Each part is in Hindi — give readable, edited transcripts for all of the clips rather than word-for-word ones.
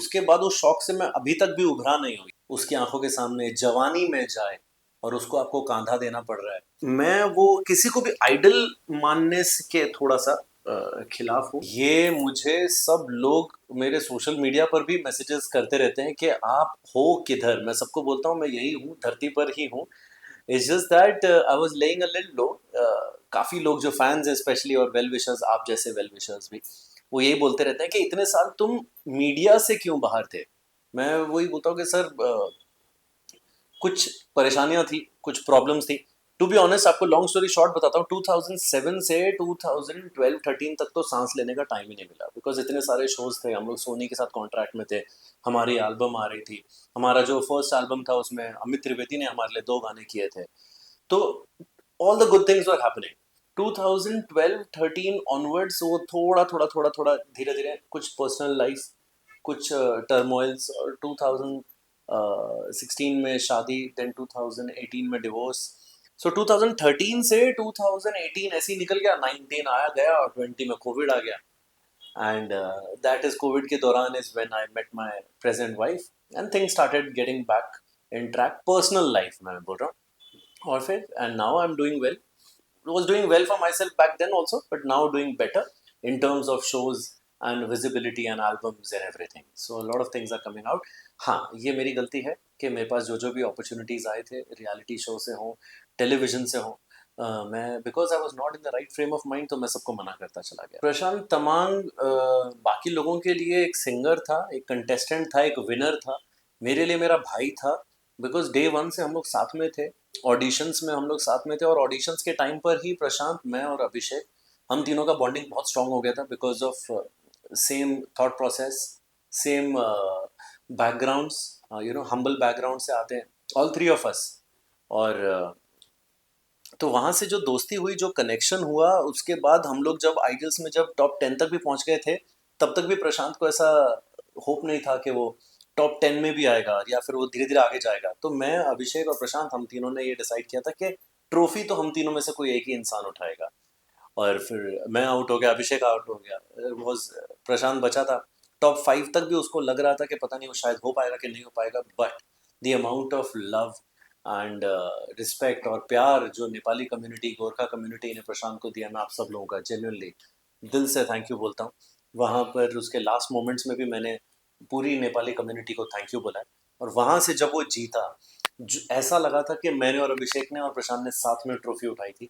उसके बाद उस शौक से मैं अभी तक भी उभरा नहीं हुई। उसकी आंखों के सामने जवानी में जाए और उसको आपको कांधा देना पड़ रहा है। मैं वो किसी को भी आइडल मानने के थोड़ा सा खिलाफ हूँ। ये मुझे सब लोग मेरे सोशल मीडिया पर भी मैसेजेस करते रहते हैं कि आप हो किधर। मैं सबको बोलता हूँ मैं यही हूँ, धरती पर ही हूँ। It's just that I was laying a little low. काफी लोग जो फैंस हैं स्पेशली और वेल विशर्स, आप जैसे वेल विशर्स भी, वो यही बोलते रहते हैं कि इतने साल तुम मीडिया से क्यों बाहर थे। मैं वही बोलता हूँ कि सर कुछ परेशानियां थी, कुछ प्रॉब्लम्स थी। टू बी ऑनेस्ट, आपको लॉन्ग स्टोरी शॉर्ट बताता हूँ, 2007 से 2012-13 तक तो सांस लेने का टाइम ही नहीं मिला, बिकॉज इतने सारे शोज थे। हम लोग सोनी के साथ कॉन्ट्रैक्ट में थे, हमारी एल्बम आ रही थी। हमारा जो फर्स्ट एल्बम था उसमें अमित त्रिवेदी ने हमारे लिए 2 गाने किए थे। तो all the good things were happening. 2012-13 onwards वो थोड़ा थोड़ा थोड़ा थोड़ा धीरे धीरे कुछ पर्सनल लाइफ, कुछ टर्मोइल्स, और 2016 में शादी, देन 2018 में डिवोर्स। सो 2013 से 2018 ऐसे ही निकल गया, 19 आया गया और 20 में कोविड आ गया। एंड दैट इज कोविड के दौरान is when I met my present wife and things started getting back in track, personal life में मैं बोल रहा हूँ। और फिर and now I am doing well, was doing well for myself back then also, but now doing better in terms of shows and visibility and albums and everything. So a lot of things are coming out. हाँ, ये मेरी गलती है कि मेरे पास जो जो भी अपॉर्चुनिटीज आए थे, रियलिटी शो से हो, टेलीविजन से हो, मैं because I was not in the right frame of mind, तो मैं सबको मना करता चला गया। प्रशांत तमांग बाकी लोगों के लिए एक सिंगर था, एक कंटेस्टेंट था, एक विनर था। मेरे लिए मेरा भाई था, बिकॉज डे वन से हम लोग साथ में थे, ऑडिशंस में हम लोग साथ में थे, और ऑडिशंस के टाइम पर ही प्रशांत, मैं और अभिषेक, हम तीनों का बॉन्डिंग बहुत स्ट्रांग हो गया था, because of same thought process, same backgrounds, humble background से आते हैं ऑल थ्री ऑफ अस। और तो वहाँ से जो दोस्ती हुई, जो कनेक्शन हुआ, उसके बाद हम लोग जब आइडल्स में जब टॉप 10 तक भी पहुँच गए थे, तब तक भी प्रशांत को ऐसा होप नहीं था कि वो टॉप 10 में भी आएगा या फिर वो धीरे धीरे आगे जाएगा। तो मैं, अभिषेक और प्रशांत, हम तीनों ने ये डिसाइड किया था कि ट्रॉफी तो हम तीनों में से कोई एक ही इंसान उठाएगा। और फिर मैं आउट हो गया, अभिषेक आउट हो गया, वॉज प्रशांत बचा था। टॉप 5 तक भी उसको लग रहा था कि पता नहीं वो शायद हो पाएगा कि नहीं हो पाएगा, but the amount of love and respect और प्यार जो नेपाली कम्युनिटी, गोरखा कम्युनिटी ने प्रशांत को दिया, मैं आप सब लोगों का जेन्युइनली दिल से थैंक यू बोलता हूँ। वहाँ पर उसके लास्ट मोमेंट्स में भी मैंने पूरी नेपाली कम्युनिटी को थैंक यू बोला है। और वहाँ से जब वो जीता, ऐसा लगा था कि मैंने और अभिषेक ने और प्रशांत ने साथ में ट्रॉफी उठाई थी।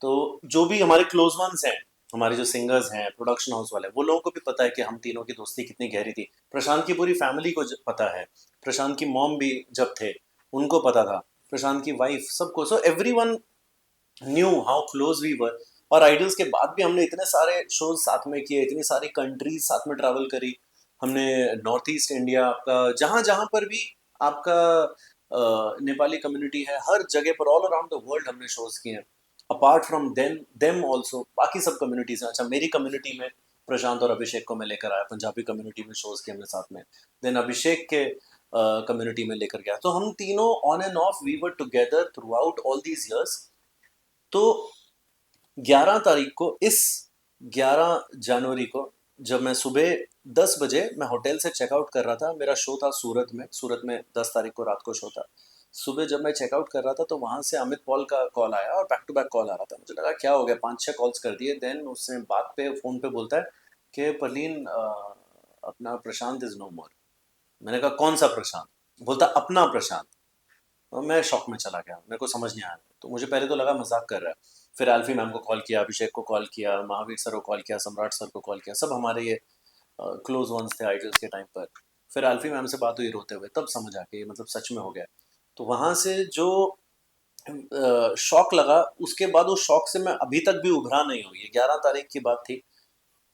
तो जो भी हमारे क्लोज वंस हैं, हमारे जो सिंगर्स हैं, प्रोडक्शन हाउस वाले, वो लोगों को भी पता है कि हम तीनों की दोस्ती कितनी गहरी थी। प्रशांत की पूरी फैमिली को पता है, प्रशांत की मॉम भी जब थे उनको पता था, प्रशांत की वाइफ, सबको। So everyone knew how close we were. और आइडल्स के बाद भी हमने इतने सारे शोज साथ में किए, इतनी सारी कंट्रीज साथ में ट्रैवल करी हमने। नॉर्थ ईस्ट इंडिया, आपका जहाँ जहाँ पर भी आपका नेपाली कम्युनिटी है, हर जगह पर ऑल अराउंड द वर्ल्ड हमने शोज किए हैं। अपार्ट फ्रॉम देम ऑल्सो बाकी सब कम्युनिटीज हैं। अच्छा, मेरी कम्युनिटी में प्रशांत और अभिषेक को मैं लेकर आया, पंजाबी कम्युनिटी में शोज किए हमने साथ में। देन अभिषेक के कम्युनिटी में लेकर गया, तो हम तीनों on and off we were together throughout all these years. तो 11 तारीख को, इस 11 जनवरी को, जब मैं सुबह 10 बजे मैं होटल से चेकआउट कर रहा था, मेरा शो था सूरत में 10 तारीख को रात को शो था। सुबह जब मैं चेकआउट कर रहा था तो वहाँ से अमित पॉल का कॉल आया और बैक टू बैक कॉल आ रहा था। मुझे लगा क्या हो गया, 5-6 कॉल्स कर दिए। देन उसने बात पे फ़ोन पे बोलता है कि परलीन, अपना प्रशांत इज़ नो मोर। मैंने कहा कौन सा प्रशांत? बोलता अपना प्रशांत। और मैं शॉक में चला गया, मेरे को समझ नहीं आया। तो मुझे पहले तो लगा मजाक कर रहा है। फिर एल्फी मैम को कॉल किया, अभिषेक को कॉल किया, महावीर सर को कॉल किया, सम्राट सर को कॉल किया, सब हमारे ये क्लोज वंस थे आइडल्स के टाइम पर। फिर एल्फी मैम से बात हुई रोते हुए, तब समझ आ के ये मतलब सच में हो गया। तो वहाँ से जो शौक लगा, उसके बाद उस शौक से मैं अभी तक भी उभरा नहीं हूँ। ये 11 तारीख की बात थी।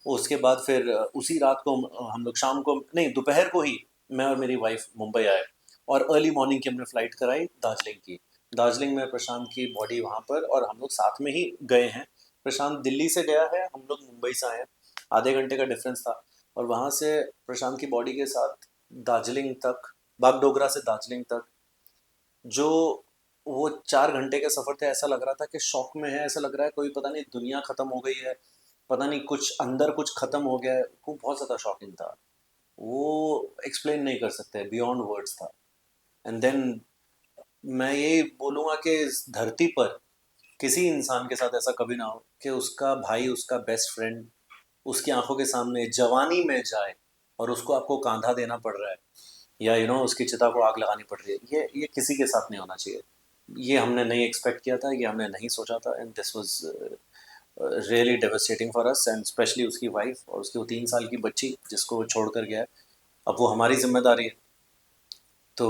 उसके बाद फिर उसी रात को हम लोग शाम को नहीं, दोपहर को ही मैं और मेरी वाइफ मुंबई आए, और अर्ली मॉर्निंग की हमने फ्लाइट कराई दार्जिलिंग की। दार्जिलिंग में प्रशांत की बॉडी वहाँ पर, और हम लोग साथ में ही गए हैं। प्रशांत दिल्ली से गया है, हम लोग मुंबई से आए हैं, आधे घंटे का डिफरेंस था। और वहाँ से प्रशांत की बॉडी के साथ दार्जिलिंग तक, बागडोगरा से दार्जिलिंग तक, जो वो 4 घंटे के सफ़र थे, ऐसा लग रहा था कि शौक में है, ऐसा लग रहा है कोई पता नहीं दुनिया ख़त्म हो गई है, पता नहीं कुछ अंदर कुछ ख़त्म हो गया है। वो बहुत ज़्यादा शॉकिंग था। वो एक्सप्लेन नहीं कर सकते, बियॉन्ड वर्ड्स था। एंड देन मैं ये बोलूँगा कि इस धरती पर किसी इंसान के साथ ऐसा कभी ना हो कि उसका भाई, उसका बेस्ट फ्रेंड उसकी आंखों के सामने जवानी में जाए और उसको आपको कांधा देना पड़ रहा है, या उसकी चिता को आग लगानी पड़ रही है। ये किसी के साथ नहीं होना चाहिए। ये हमने नहीं एक्सपेक्ट किया था, ये हमने नहीं सोचा था, and this was really devastating for us, and specially उसकी वाइफ और उसकी वो 3 साल की बच्ची जिसको वो छोड़ कर गया है। अब वो हमारी जिम्मेदारी है। तो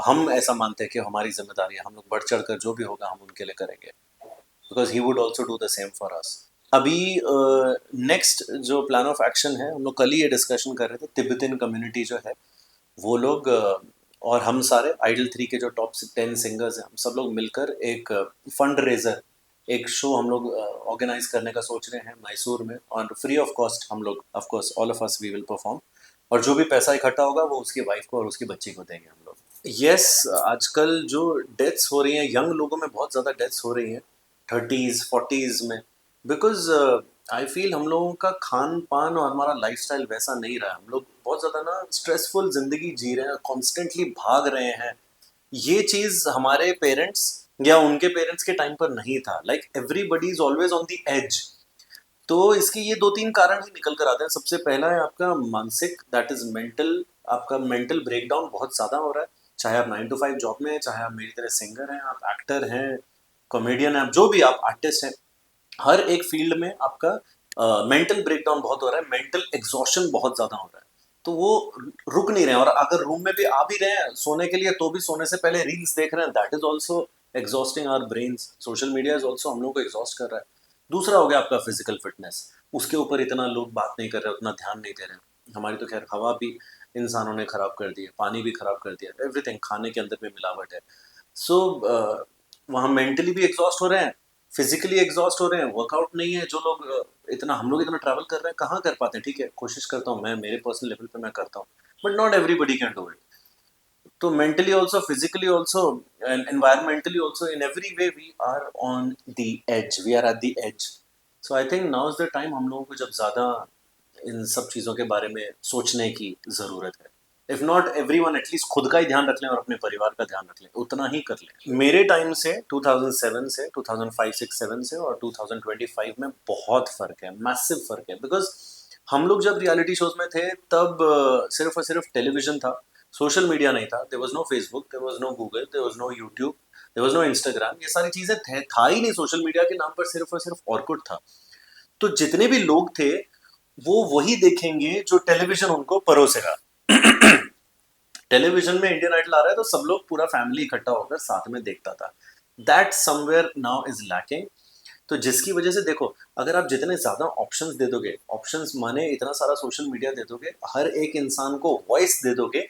हम ऐसा मानते हैं कि हमारी जिम्मेदारी है, हम लोग बढ़ चढ़ कर जो भी होगा हम उनके लिए करेंगे, because he would also do the same for us. अभी नेक्स्ट जो प्लान ऑफ एक्शन है, हम लोग कल ही ये डिस्कशन कर रहे थे, तिब्बतन कम्युनिटी जो है वो लोग और हम सारे आइडल 3 के जो टॉप 10 सिंगर्स हैं, हम सब लोग मिलकर एक फंड रेजर, एक शो हम लोग ऑर्गेनाइज करने का सोच रहे हैं मैसूर में, और फ्री ऑफ कॉस्ट हम लोग, of course all of us we will perform, और जो भी पैसा इकट्ठा होगा वो उसकी वाइफ को और उसकी बच्ची को देंगे हम लोग। यस, आजकल जो डेथ्स हो रही हैं, यंग लोगों में बहुत ज़्यादा डेथ्स हो रही हैं, 30s 40s में, बिकॉज आई फील हम लोगों का खान पान और हमारा लाइफस्टाइल वैसा नहीं रहा। हम लोग बहुत ज़्यादा ना स्ट्रेसफुल ज़िंदगी जी रहे हैं, कॉन्स्टेंटली भाग रहे हैं। ये चीज़ हमारे पेरेंट्स या उनके पेरेंट्स के टाइम पर नहीं था। Like everybody is always on the edge. तो इसके ये 2-3 कारण ही निकल कर आते हैं। सबसे पहला है आपका मानसिक, दैट इज मेंटल। आपका मेंटल ब्रेकडाउन बहुत ज़्यादा हो रहा है, चाहे आप 9 to 5 जॉब में हैं, चाहे आप मेरी तरह सिंगर हैं, आप एक्टर हैं, कॉमेडियन हैं, आप जो भी आप आर्टिस्ट हैं, हर एक फील्ड में आपका मेंटल ब्रेकडाउन बहुत हो रहा है, मेंटल एग्जॉशन बहुत ज़्यादा हो रहा है। तो वो रुक नहीं रहे हैं, और अगर रूम में भी आ भी रहे हैं सोने के लिए तो भी सोने से पहले रील्स देख रहे हैं, that is also exhausting our brains. Social media is also हम लोग को एग्जॉस्ट कर रहा है। दूसरा हो गया आपका फिजिकल फिटनेस, उसके ऊपर इतना लोग बात नहीं कर रहे, उतना ध्यान नहीं दे रहे हैं। हमारी तो खैर हवा भी इंसानों ने खराब कर दी है, पानी भी खराब कर दिया, एवरीथिंग, खाने के अंदर भी मिलावट है। सो वहाँ मेंटली भी एग्जॉस्ट हो रहे हैं, फिजिकली एग्जॉस्ट हो रहे हैं, वर्कआउट नहीं है। जो लोग इतना, हम लोग इतना ट्रैवल कर रहे हैं, कहाँ कर पाते हैं? ठीक है, कोशिश करता हूँ मैं, मेरे पर्सनल लेवल पे मैं करता हूँ, but not everybody can do it. तो mentally also, physically also, and environmentally also, in every way we are on the edge, we are at the edge. So I think now is the time हम लोगों को जब ज़्यादा इन सब चीज़ों के बारे में सोचने की ज़रूरत है। इफ नॉट एवरीवन, एटलीस्ट खुद का ही ध्यान रख लें और अपने परिवार का ध्यान रख लें, उतना ही कर लें। मेरे टाइम से 2007 से 2005-6-7 से और 2025 में बहुत फ़र्क है, मैसिव फ़र्क है। बिकॉज हम लोग जब रियलिटी शोज में थे तब सिर्फ और सिर्फ टेलीविजन था, सोशल मीडिया नहीं था, there was no Facebook, there was no Google, there was no YouTube, there was no Instagram, ये सारी चीज़ें था ही नहीं। सोशल मीडिया के नाम पर सिर्फ और सिर्फ ऑर्कुट था। तो जितने भी लोग थे वो वही देखेंगे जो टेलीविजन उनको परोसेगा। टेलीविजन में इंडियन आइडल आ रहा है तो सब लोग, पूरा फैमिली इकट्ठा होकर साथ में देखता था। That somewhere now is lacking. तो जिसकी वजह से देखो, अगर आप जितने ज़्यादा ऑप्शंस दे दोगे, ऑप्शंस माने इतना सारा सोशल मीडिया दे दोगे, हर एक इंसान को वॉइस दे दोगे,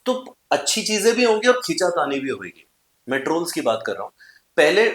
तो अच्छी चीज़ें भी होंगी और खींचातानी भी होगी। मैं ट्रोल्स की बात कर रहा हूँ। पहले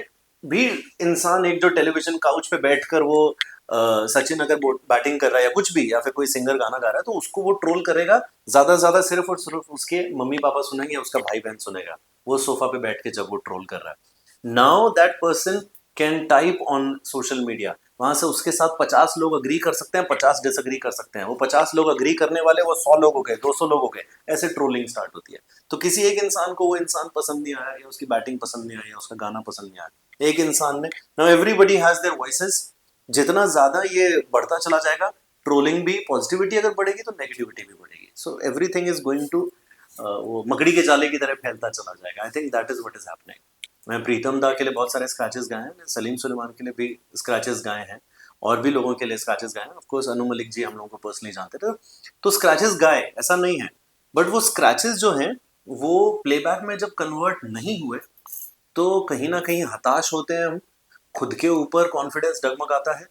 भी इंसान, एक जो टेलीविजन काउच पे बैठकर वो सचिन अगर बैटिंग कर रहा है या कुछ भी, या फिर कोई सिंगर गाना गा रहा है, तो उसको वो ट्रोल करेगा ज़्यादा से ज़्यादा, सिर्फ और सिर्फ उसके मम्मी पापा सुनेंगे या उसका भाई बहन सुनेगा, वो सोफा पे बैठ के जब वो ट्रोल कर रहा है। Now that person can type on social media, वहां से उसके साथ 50 लोग अग्री कर सकते हैं, 50 डिसअग्री कर सकते हैं। वो 50 लोग अग्री करने वाले, वो 100 लोग हो गए, 200 लोग हो गए, ऐसे ट्रोलिंग स्टार्ट होती है। तो किसी एक इंसान को वो इंसान पसंद नहीं आया, या उसकी बैटिंग पसंद नहीं आई, या उसका गाना पसंद नहीं आया, एक इंसान ने, now everybody has their voices. जितना ज्यादा ये बढ़ता चला जाएगा, ट्रोलिंग भी, पॉजिटिविटी अगर बढ़ेगी तो नेगेटिविटी भी बढ़ेगी। So everything is going to, वो मकड़ी के जाले की तरह फैलता चला जाएगा। I think that is what is happening. मैं प्रीतम दा के लिए बहुत सारे स्क्रैचेस गाए हैं, सलीम सुलेमान के लिए भी स्क्रैचेस गाए हैं, और भी लोगों के लिए स्क्रैचेस गाए हैं। ऑफ कोर्स अनु मलिक जी हम लोगों को पर्सनली जानते थे, तो स्क्रैचेस गाए, ऐसा नहीं है। बट वो स्क्रैचेस जो हैं वो प्लेबैक में जब कन्वर्ट नहीं हुए, तो कहीं ना कहीं हताश होते हैं हम, खुद के ऊपर कॉन्फिडेंस डगमगाता है,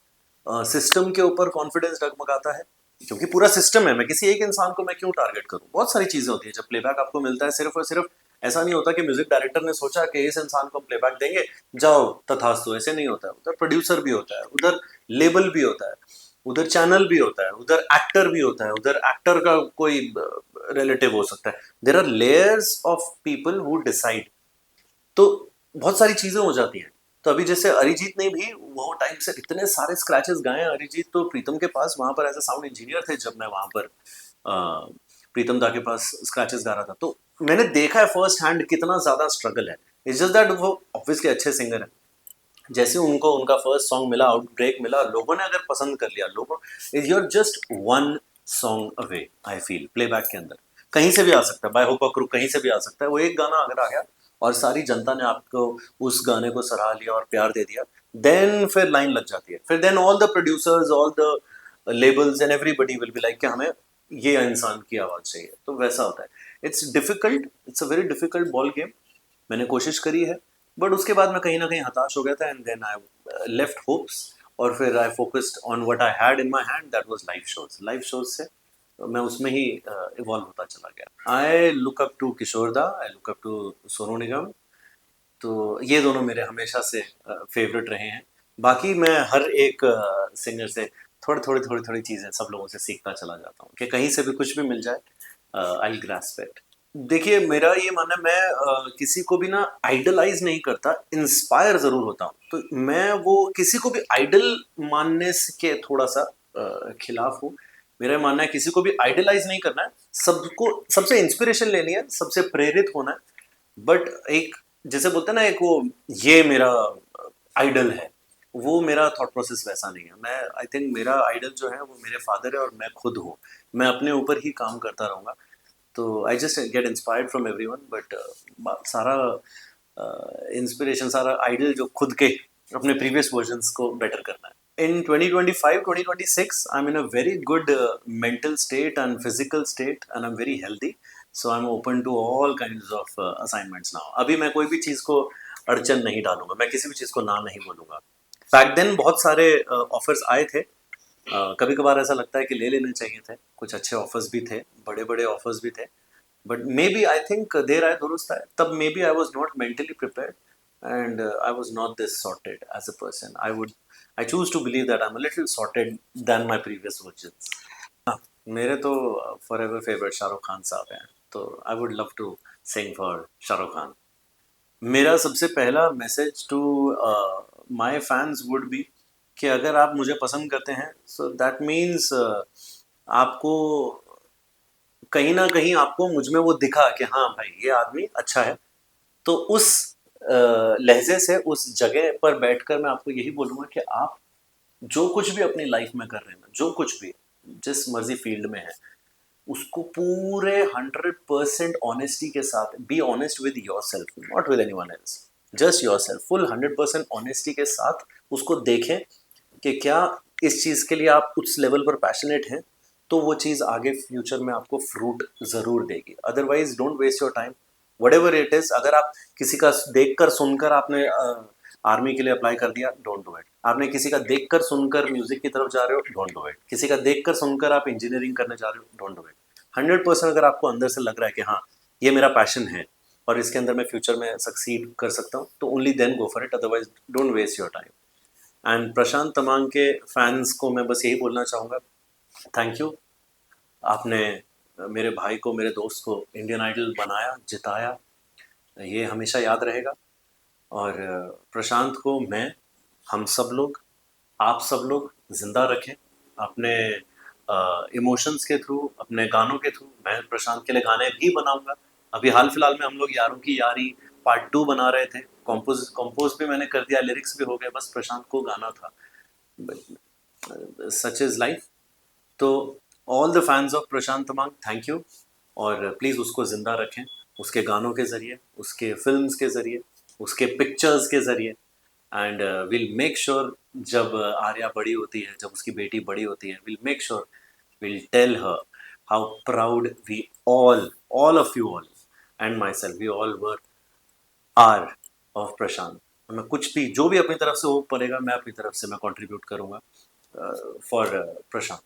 सिस्टम के ऊपर कॉन्फिडेंस डगमगाता है, क्योंकि पूरा सिस्टम है। मैं किसी एक इंसान को मैं क्यों टारगेट करूं? बहुत सारी चीजें होती है जब प्लेबैक आपको मिलता है। सिर्फ और सिर्फ ऐसा नहीं होता कि म्यूजिक डायरेक्टर ने सोचा कि इस इंसान को प्लेबैक देंगे, जाओ तथास्तु, ऐसे नहीं होता है। उधर प्रोड्यूसर भी होता है, उधर लेबल भी होता है, उधर चैनल भी होता है, उधर एक्टर भी होता है, उधर एक्टर का कोई रिलेटिव हो सकता है। There are layers of people who decide. तो बहुत सारी चीजें हो जाती हैं। तो अभी जैसे अरिजीत ने भी वो टाइम से इतने सारे स्क्रैचेस गाए हैं। अरिजीत तो प्रीतम के पास वहां पर एज अ साउंड इंजीनियर थे जब मैं वहां पर प्रीतम दा के पास स्क्रैचेस गा रहा था, तो मैंने देखा है फर्स्ट हैंड कितना ज़्यादा स्ट्रगल है। इट्स जस्ट दैट वो ऑब्वियसली अच्छे सिंगर है, जैसे उनको उनका फर्स्ट सॉन्ग मिला, आउटब्रेक मिला, लोगों ने अगर पसंद कर लिया, लोगों you're just one song away, I feel playback के अंदर कहीं से भी आ सकता है, बाय हुक और क्रुक कहीं से भी आ सकता है। वो एक गाना अगर आ गया और सारी जनता ने आपको उस गाने को सराह लिया और प्यार दे दिया, देन फिर लाइन लग जाती है, फिर then all the producers, all the labels and everybody will be like कि हमें ये इंसान की आवाज़ चाहिए, तो वैसा होता है। It's difficult, it's a very difficult ball game. मैंने कोशिश करी है, बट उसके बाद मैं कहीं ना कहीं हताश हो गया था, and then I left hopes, और फिर I focused on what I had in my hand, that was live shows. Live shows से मैं उसमें ही इवॉल्व होता चला गया। I look up to Kishore da, I look up to Sonu Nigam, तो ये दोनों मेरे हमेशा से फेवरेट रहे हैं। बाकी मैं हर एक सिंगर से थोड़ी चीज़ें सब लोगों से सीखता चला जाता हूँ, कि कहीं से भी कुछ भी मिल जाए, आई ग्रास्प इट। देखिए, मेरा ये मानना है, मैं किसी को भी ना आइडलाइज नहीं करता, इंस्पायर ज़रूर होता हूँ। तो मैं वो किसी को भी आइडल मानने के थोड़ा सा खिलाफ हूँ। मेरा मानना है किसी को भी आइडलाइज नहीं करना है, सबको सबसे इंस्पिरेशन लेनी है, सबसे प्रेरित होना है, बट एक जैसे बोलते हैं ना, एक वो ये मेरा आइडल है, वो मेरा थॉट प्रोसेस वैसा नहीं है। मैं आई थिंक मेरा आइडल जो है वो मेरे फादर है और मैं खुद हूँ। मैं अपने ऊपर ही काम करता रहूँगा, तो I just get inspired from everyone, but सारा इंस्पिरेशन, सारा आइडल जो खुद के अपने प्रीवियस वर्जन्स को बेटर करना है। In 2025, 2026, I'm in a very good mental state and physical state, and I'm very healthy. So I'm open to all kinds of assignments now. अभी मैं कोई भी चीज़ को अड़चन नहीं डालूंगा, मैं किसी भी चीज़ को ना नहीं बोलूँगा। बैक देन बहुत सारे ऑफर्स आए थे, कभी कभार ऐसा लगता है कि ले लेने चाहिए थे, कुछ अच्छे ऑफर्स भी थे, बड़े बड़े ऑफर्स भी थे, but maybe I think देर आए दुरुस्त आए, तब maybe I was not mentally prepared, and I was not this sorted as a person. I choose to believe that I'm a little sorted than my previous versions. मेरे तो forever favorite शाहरुख खान साहब हैं, तो I would love to sing for Shahrukh Khan. मेरा सबसे पहला message to my fans would be कि अगर आप मुझे पसंद करते हैं, so that means आपको कहीं ना कहीं आपको मुझ में वो दिखा कि हाँ भाई ये आदमी अच्छा है। तो उस लहजे से, उस जगह पर बैठकर मैं आपको यही बोलूँगा कि आप जो कुछ भी अपनी लाइफ में कर रहे हैं, जो कुछ भी जिस मर्जी फील्ड में है, उसको पूरे 100% ऑनेस्टी के साथ, be honest with yourself, not with anyone else, just yourself, full 100% honesty के साथ उसको देखें कि क्या इस चीज़ के लिए आप उस लेवल पर पैशनेट हैं, तो वो चीज़ आगे फ्यूचर में आपको फ्रूट ज़रूर देगी। Otherwise don't waste your time, whatever it is. अगर आप किसी का देखकर सुनकर आपने आर्मी के लिए अप्लाई कर दिया, डोंट डू इट। आपने किसी का देखकर सुनकर म्यूजिक की तरफ जा रहे हो, डोंट डू इट। किसी का देखकर सुनकर आप इंजीनियरिंग करने जा रहे हो, डोंट डू इट। 100% अगर आपको अंदर से लग रहा है कि हाँ ये मेरा पैशन है और इसके अंदर मैं फ्यूचर में सक्सीड कर सकता हूँ, तो only then go for it, otherwise don't waste your time. And Prashant Tamang के फैंस को मैं बस यही बोलना चाहूँगा, थैंक यू। आपने मेरे भाई को, मेरे दोस्त को इंडियन आइडल बनाया, जिताया, ये हमेशा याद रहेगा। और प्रशांत को मैं, हम सब लोग, आप सब लोग ज़िंदा रखें अपने इमोशंस के थ्रू, अपने गानों के थ्रू। मैं प्रशांत के लिए गाने भी बनाऊंगा। अभी हाल फिलहाल में हम लोग यारों की यारी पार्ट 2 बना रहे थे, कंपोज भी मैंने कर दिया, लिरिक्स भी हो गए, बस प्रशांत को गाना था। Such is life. तो all the fans of Prashant Tamang, thank you, और प्लीज़ उसको ज़िंदा रखें, उसके गानों के ज़रिए, उसके फिल्म्स के ज़रिए, उसके पिक्चर्स के ज़रिए। एंड विल मेक श्योर जब आर्या बड़ी होती है, जब उसकी बेटी बड़ी होती है, will make sure, will tell her how proud we all of you all and myself, we all were are of प्रशांत। मैं कुछ भी, जो भी अपनी तरफ से हो पड़ेगा, मैं अपनी तरफ से मैं कंट्रीब्यूट करूँगा फॉर प्रशांत।